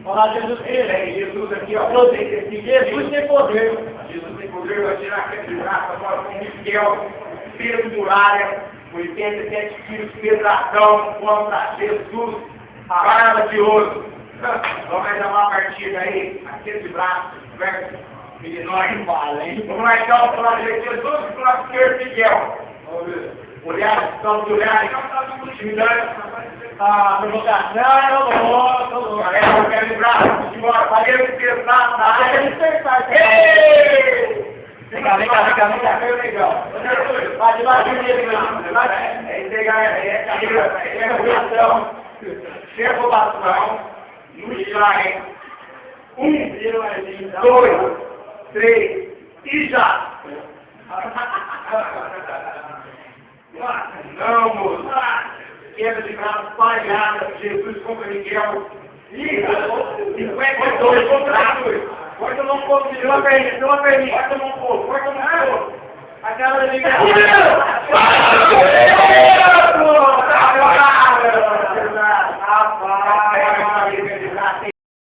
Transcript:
Olá, Jesus, Jesus aqui, ó. Jesus tem poder. Jesus tem poder, vai tirar aquele braço agora com Miguel, peso muralha, 87 quilos, pedradão, contra Jesus, barba de ouro. Vamos dar uma partida aí, aquele braço, verso de nós. Vamos lá então, para Jesus e para o Senhor Miguel. Olhar, estamos olhando, não está tudo intimidante. Provocação, Galera, eu quero lembrar, vamos embora, valeu, pesado, na área. Vem cá. Legal. Vai devagar, É entregar, é revolução, revolução, no slide. 1, 2, 3, e já! Não, moço! Queda de braço, palhada, Jesus contra Miguel. 52 contra Jesus. Corta no corpo, de uma perninha, corta no corpo. A cara de Miguel.